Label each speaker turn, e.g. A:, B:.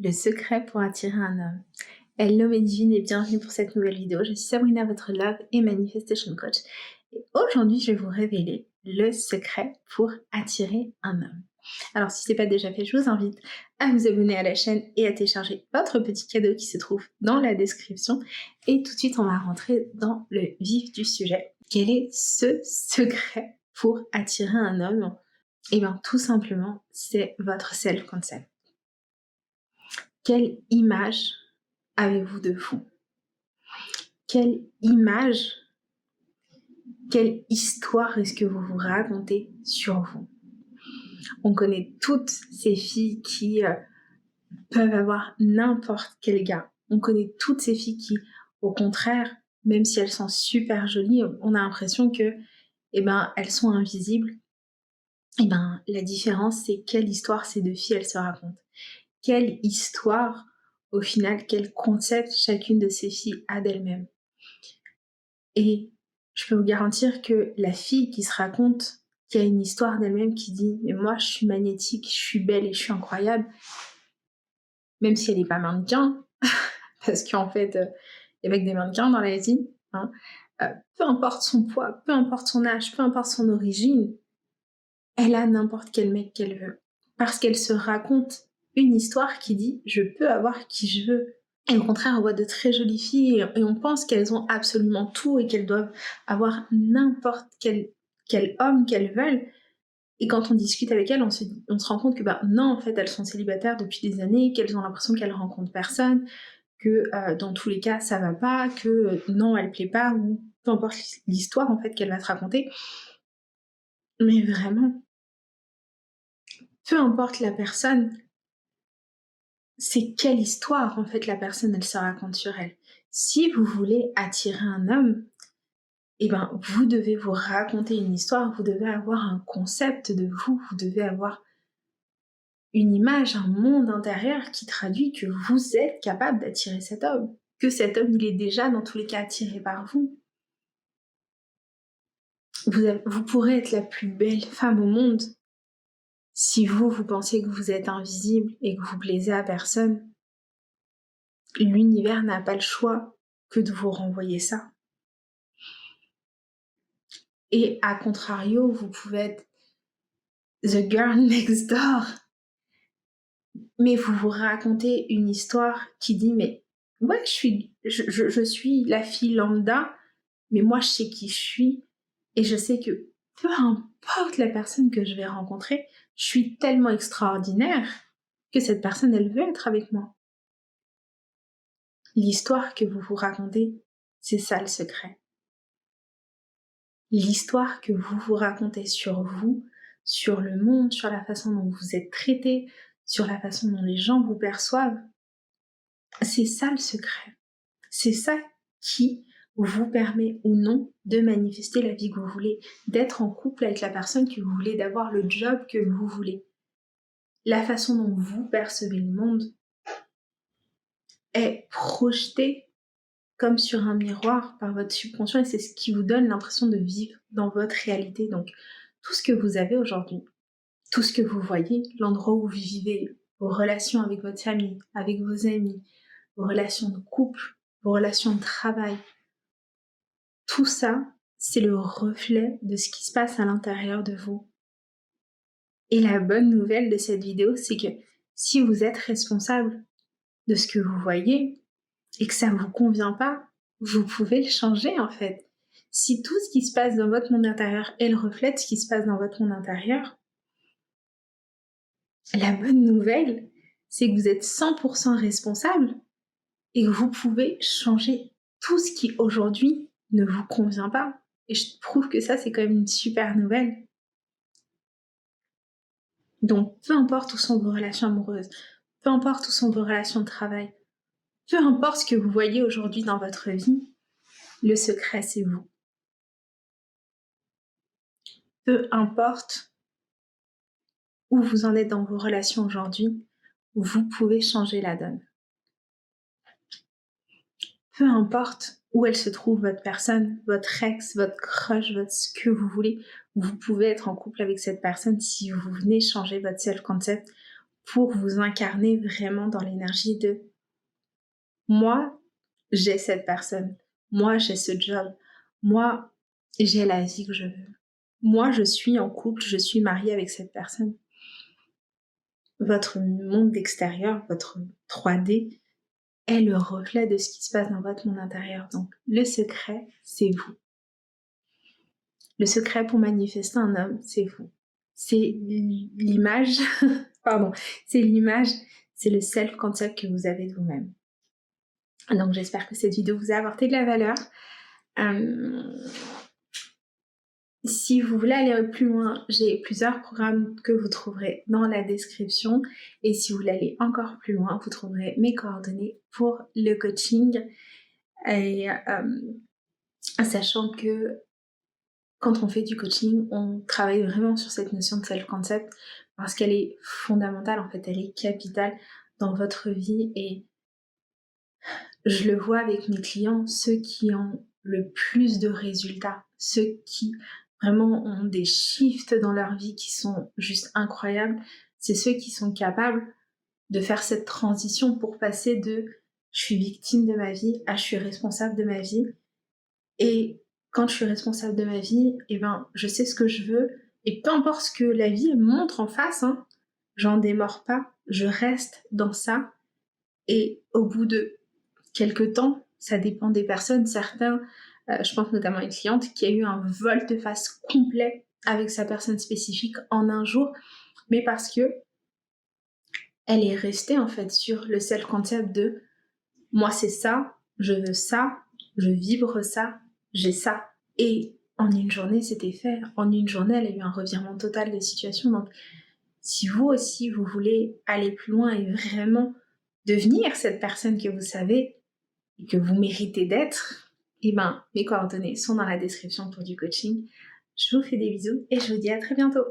A: Le secret pour attirer un homme. Hello mes divines et bienvenue pour cette nouvelle vidéo. Je suis Sabrina, votre Love et Manifestation Coach. Et aujourd'hui, je vais vous révéler le secret pour attirer un homme. Alors, si ce n'est pas déjà fait, je vous invite à vous abonner à la chaîne et à télécharger votre petit cadeau qui se trouve dans la description. Et tout de suite, on va rentrer dans le vif du sujet. Quel est ce secret pour attirer un homme? Eh bien, tout simplement, c'est votre self-concept. Quelle image avez-vous de vous? Quelle image, quelle histoire est-ce que vous vous racontez sur vous? On connaît toutes ces filles qui peuvent avoir n'importe quel gars. On connaît toutes ces filles qui, au contraire, même si elles sont super jolies, on a l'impression que, elles sont invisibles. La différence, c'est quelle histoire ces deux filles, elles se racontent. Quelle histoire, au final, quel concept chacune de ces filles a d'elle-même. Et je peux vous garantir que la fille qui se raconte, qui a une histoire d'elle-même, qui dit « mais moi je suis magnétique, je suis belle et je suis incroyable », même si elle n'est pas mannequin, parce qu'en fait, il y a que des mannequins dans la vie, hein, peu importe son poids, peu importe son âge, peu importe son origine, elle a n'importe quel mec qu'elle veut. Parce qu'elle se raconte une histoire qui dit « je peux avoir qui je veux ». Et au contraire, on voit de très jolies filles et on pense qu'elles ont absolument tout et qu'elles doivent avoir n'importe quel homme qu'elles veulent. Et quand on discute avec elles, on se rend compte que non, en fait, elles sont célibataires depuis des années, qu'elles ont l'impression qu'elles rencontrent personne, que dans tous les cas, ça va pas, que non, elle plaît pas, ou peu importe l'histoire en fait qu'elle va te raconter. Mais vraiment, peu importe la personne, c'est quelle histoire en fait la personne elle se raconte sur elle. Si vous voulez attirer un homme, vous devez vous raconter une histoire, vous devez avoir un concept de vous, vous devez avoir une image, un monde intérieur qui traduit que vous êtes capable d'attirer cet homme, que cet homme il est déjà dans tous les cas attiré par vous. Vous pourrez être la plus belle femme au monde. Si vous pensez que vous êtes invisible et que vous plaisez à personne, l'univers n'a pas le choix que de vous renvoyer ça. Et à contrario, vous pouvez être the girl next door, mais vous vous racontez une histoire qui dit mais ouais, je suis la fille lambda, mais moi je sais qui je suis et je sais que peu importe la personne que je vais rencontrer, je suis tellement extraordinaire que cette personne elle veut être avec moi. L'histoire que vous vous racontez, c'est ça le secret. L'histoire que vous vous racontez sur vous, sur le monde, sur la façon dont vous êtes traité, sur la façon dont les gens vous perçoivent, c'est ça le secret. C'est ça qui vous permet ou non de manifester la vie que vous voulez, d'être en couple avec la personne que vous voulez, d'avoir le job que vous voulez. La façon dont vous percevez le monde est projetée comme sur un miroir par votre subconscient et c'est ce qui vous donne l'impression de vivre dans votre réalité. Donc, tout ce que vous avez aujourd'hui, tout ce que vous voyez, l'endroit où vous vivez, vos relations avec votre famille, avec vos amis, vos relations de couple, vos relations de travail, tout ça, c'est le reflet de ce qui se passe à l'intérieur de vous. Et la bonne nouvelle de cette vidéo, c'est que si vous êtes responsable de ce que vous voyez et que ça ne vous convient pas, vous pouvez le changer en fait. Si tout ce qui se passe dans votre monde intérieur est le reflet de ce qui se passe dans votre monde intérieur, la bonne nouvelle, c'est que vous êtes 100% responsable et que vous pouvez changer tout ce qui aujourd'hui ne vous convient pas. Et je trouve que ça, c'est quand même une super nouvelle. Donc, peu importe où sont vos relations amoureuses, peu importe où sont vos relations de travail, peu importe ce que vous voyez aujourd'hui dans votre vie, le secret, c'est vous. Peu importe où vous en êtes dans vos relations aujourd'hui, vous pouvez changer la donne. Peu importe où elle se trouve, votre personne, votre ex, votre crush, ce que vous voulez, vous pouvez être en couple avec cette personne si vous venez changer votre self-concept pour vous incarner vraiment dans l'énergie de moi, j'ai cette personne, moi, j'ai ce job, moi, j'ai la vie que je veux. Moi, je suis en couple, je suis mariée avec cette personne. Votre monde extérieur, votre 3D, est le reflet de ce qui se passe dans votre monde intérieur. Donc, le secret, c'est vous. Le secret pour manifester un homme, c'est vous. C'est l'image, pardon, c'est l'image, c'est le self-concept que vous avez de vous-même. Donc, j'espère que cette vidéo vous a apporté de la valeur. Si vous voulez aller plus loin, j'ai plusieurs programmes que vous trouverez dans la description. Et si vous voulez aller encore plus loin, vous trouverez mes coordonnées pour le coaching. Et sachant que quand on fait du coaching, on travaille vraiment sur cette notion de self-concept parce qu'elle est fondamentale, en fait, elle est capitale dans votre vie. Et je le vois avec mes clients, ceux qui ont le plus de résultats, ceux qui vraiment ont des shifts dans leur vie qui sont juste incroyables, c'est ceux qui sont capables de faire cette transition pour passer de je suis victime de ma vie à je suis responsable de ma vie. Et quand je suis responsable de ma vie, eh ben, je sais ce que je veux. Et peu importe ce que la vie me montre en face, hein, j'en démords pas, je reste dans ça. Et au bout de quelques temps, ça dépend des personnes. Certains, je pense notamment à une cliente qui a eu un volte-face complet avec sa personne spécifique en un jour, mais parce que elle est restée en fait sur le self-concept de moi c'est ça, je veux ça, je vibre ça, j'ai ça. Et en une journée, c'était fait. En une journée, elle a eu un revirement total de situation. Donc, si vous aussi, vous voulez aller plus loin et vraiment devenir cette personne que vous savez et que vous méritez d'être, eh ben, mes coordonnées sont dans la description pour du coaching. Je vous fais des bisous et je vous dis à très bientôt.